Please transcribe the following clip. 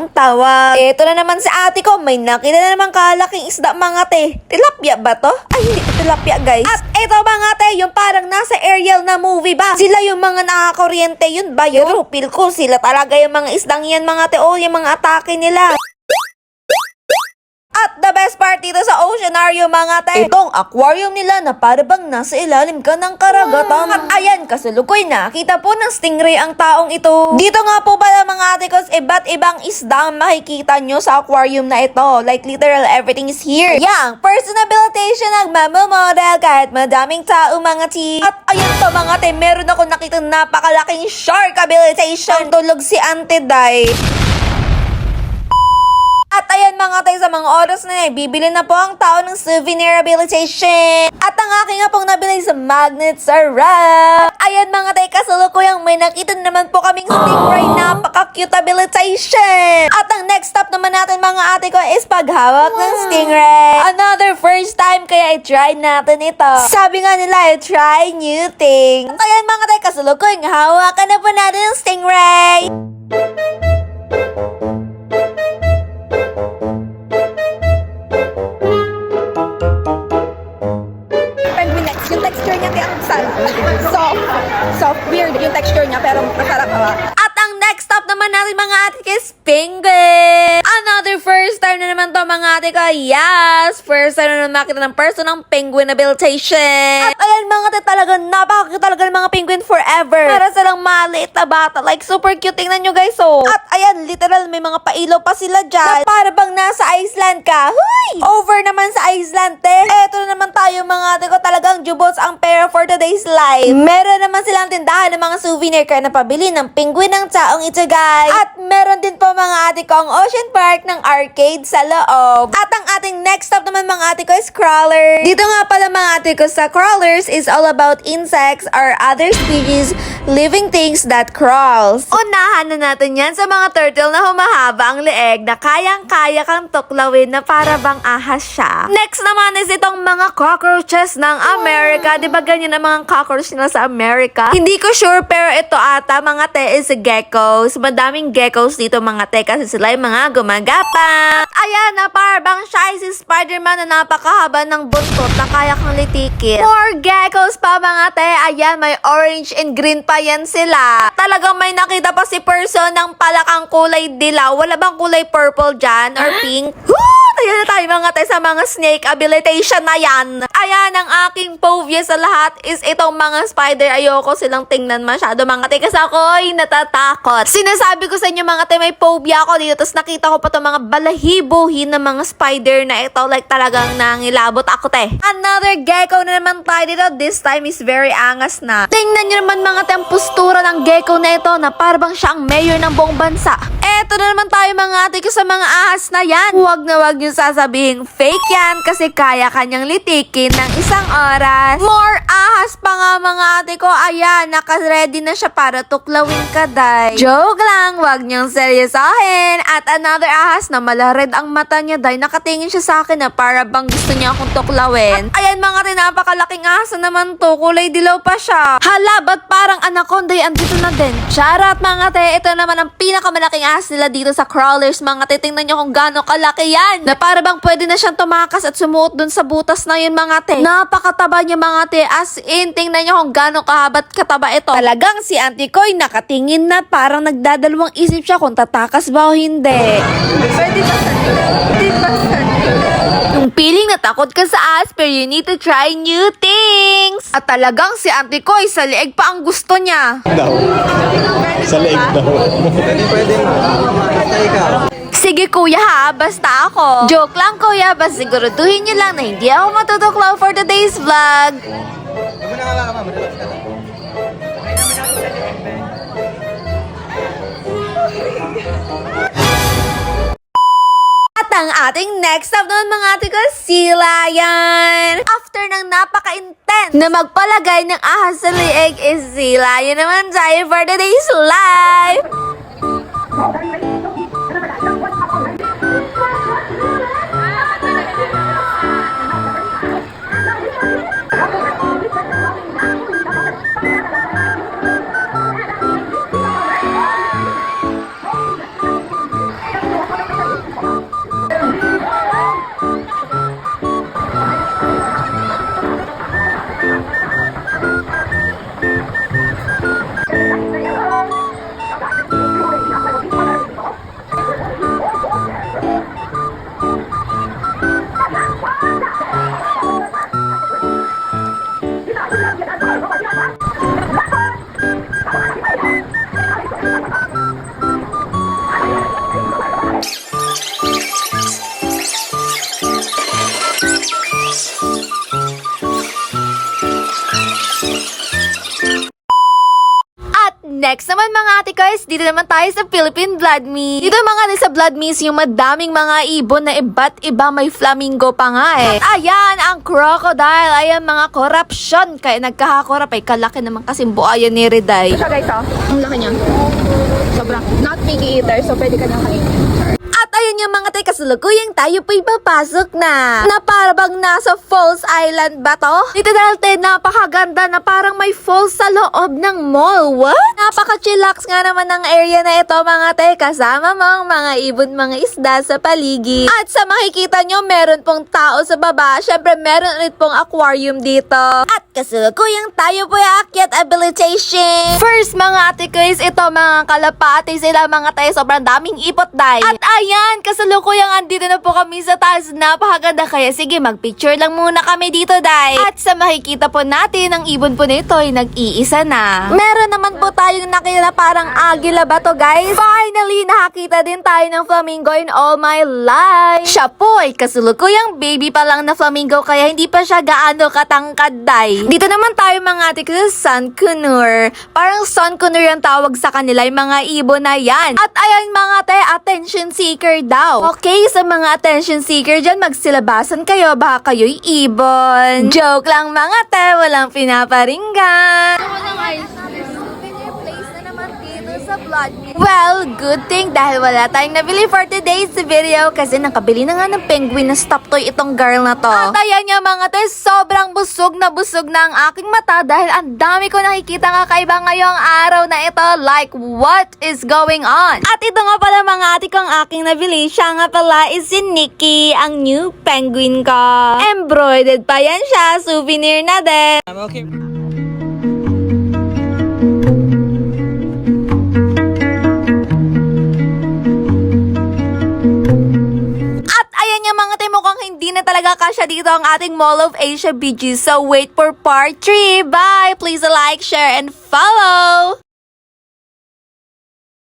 ang tawag. Eto na naman si ate ko, may nakita na naman kalaking isda mga te. Tilapia ba to? Ay, hindi to tilapia guys. At eto mga te, yung parang nasa aerial na movie ba? Sila yung mga nakakuryente, yun ba yun? Pero feel ko sila talaga yung mga isdang yan mga te. O yung mga atake nila. At the best part dito sa Oceanario mga te, itong aquarium nila na para bang nasa ilalim ka ng karagatan. At ayan, kasalukoy nakita po ng stingray ang taong ito. Dito nga po pala mga ate ko, iba't ibang isda ang makikita nyo sa aquarium na ito. Like literal everything is here. Yang personabilitation ng mamamodel kahit madaming tao mga chi. At ayan to mga te, meron ako nakita napakalaking shark habilitation. Tulog si Auntie Dai. At ayan mga tay, sa mga oras na bibili na po ang tao ng souvenir habilitation. At ang aking nga pong nabili sa Magnet Sarap. Ayan mga tay, kasalukuyang may nakita naman po kaming stingray, napaka-cute habilitation. At ang next stop naman natin mga ate ko is paghawak ng stingray. Another first time kaya i-try natin ito. Sabi nga nila, try new things. At ayan mga tay, kasalukuyang hawakan na po natin ng stingray. Yung texture niya kaya ang sarap. Soft, weird yung texture niya pero masarap. At ang next stop naman natin mga ate is penguin. Another first time na naman to mga ate ko. Yes, first time na naman makita ng person ng penguin habilitation. At ayan mga ate, talaga napakakita talaga ng mga penguin forever. Para silang maliit na bata. Like super cute, tingnan nyo guys. So, at ayan, literal may mga pailaw pa sila dyan. Na para bang nasa Iceland ka. Huy! Over naman sa Iceland te. Eto na naman tayo mga ate ko, talagang jubos ang pera for today's live. Meron naman silang tindahan ng mga souvenir kaya napabili ng penguin ng taong ito guys. At meron din po mga ate ko ang Ocean Park ng arcade sa loob. At ang ating next stop naman mga ate ko is crawler. Dito nga pala mga ate ko sa crawlers is all about insects or other species living things that crawls. Unahan na natin yan sa mga turtle na humahaba ang leeg na kayang-kaya kang tuklawin na para bang ahas siya. Next naman is itong mga cockroaches ng America. Diba ganyan ang mga cockroach nila sa America? Hindi ko sure pero ito ata mga te is geckos. Madaming geckos dito mga te kasi sila yung mga gumagapang. Ayan na para bang siya ay si Spider-Man na napakahaba ng buntot na kaya kang litikin. More geckos pa mga te. Ayan, may orange and green pa yan sila. Talagang may nakita pa si person ng palakang kulay dilaw. Wala bang kulay purple dyan or pink? Ayan na tayo mga te sa mga snake habilitation na yan. Ayan, ang aking phobia sa lahat is itong mga spider. Ayoko silang tingnan masyado mga te kasi ako'y natatakot. Sinasabi ko sa inyo mga te, may phobia ako dito. Tapos nakita ko pa itong mga balahibohin ng mga spider na ito. Like talagang nangilabot ako te. Another gecko na naman tayo dito. This time is very angas na. Tingnan nyo naman mga te ang postura ng gecko na ito na parang siya ang mayor ng buong bansa. Eto na naman tayo mga ate ko sa mga ahas na yan. Huwag na huwag nyo sasabihin fake yan kasi kaya kanyang litikin ng isang oras. More ahas pa nga mga ate ko. Ayan, naka-ready na siya para tuklawin ka day. Joke lang, huwag niyong seryosohin. At another ahas na malared ang mata niya day. Nakatingin siya sa akin na para bang gusto niya akong tuklawin. At ayan mga ate, napakalaking ahas na naman to. Kulay dilaw pa siya. Hala, ba't parang anaconda andito na din? Charot mga ate, ito naman ang pinakamalaking ahas nila dito sa crawlers mga ate. Tingnan niyo kung gaano kalaki yan. Na para bang pwede na siyang tumakas at sumuot dun sa butas na yun mga ate. Napakataba niya mga ate. As in, tingnan niyo kung gaano kahabat kataba ito. Talagang si Auntie Koy nakatingin na parang nagdadalawang isip siya kung tatakas ba o hindi. Pwede ba sa Hindi ba sa Yung feeling na takot ka sa as, pero you need to try new things. At talagang si Auntie Koy sa leeg pa ang gusto niya. Daw. Sa leeg daw. Pwede mamatay ka. Sige kuya ha, basta ako. Joke lang kuya, basta siguraduhin niyo lang na hindi ako matutuklaw for today's vlog. At ang ating next stop naman mga ate ko, sea lion. After ng napaka-intense na magpalagay ng ahas sa leeg is sea lion naman tayo for today's live. guys, dito naman tayo sa Philippine Blood Meat. Dito mga sa Blood Meat yung madaming mga ibon na iba't iba, may flamingo pa nga eh. At ayan, ang crocodile. Ayan mga korupsyon. Kaya nagkakakorap ay kalaki naman kasi buhayan ni Riday. Siya guys, ang laki niya. Sobrang not picky eater, so pwede ka nang kainin. At ayun yung mga kasalukuyang tayo po'y papasok na. Na parang nasa Falls Island ba to? Dito dahil napakaganda na parang may falls sa loob ng mall. What? Napaka-chillax nga naman ng area na ito mga te. Kasama mo mga ibon, mga isda sa paligid. At sa makikita nyo, meron pong tao sa baba. Syempre, meron ulit pong aquarium dito. At kasalukuyang tayo po'y aakyat habilitation. First mga ate guys, ito mga kalapati sila mga te. Sobrang daming ipot dahil. At ayan, kasalukuyang andito na po kami sa taas. Napakaganda kaya sige, magpicture lang muna kami dito dahil. At sa makikita po natin, ang ibon po nito ay nag-iisa na. Meron naman po tayong nakita na parang agila ba to guys? Finally, nakakita din tayo ng flamingo in all my life. Siya po ay kasalukuyang baby pa lang na flamingo kaya hindi pa siya gaano katangkad dahil. Dito naman tayo mga ate ko sa Sun Kunur. Parang Sun Kunur ang tawag sa kanila yung mga ibon na yan. At ayan mga te, attention seeker daw. Okay, sa mga attention seeker dyan, magsilabasan kayo, baka kayo'y ibon. Joke lang mga te, walang pinaparinggan. Well, good thing dahil wala tayong nabili for today's video kasi nakabili na nga ng penguin na stop toy itong girl na to. At ayan nga mga te, sobrang busog na ang aking mata dahil ang dami ko nakikita kakaiba ngayong araw na ito. Like, what is going on? At ito nga pala mga ate ko ang aking nabili. Siya nga pala is si Nikki, ang new penguin ko. Embroidered pa yan siya, souvenir na din. Okay. Mga te, mukhang hindi na talaga kasya dito ang ating Mall of Asia BG. So wait for part 3. Bye! Please like, share, and follow!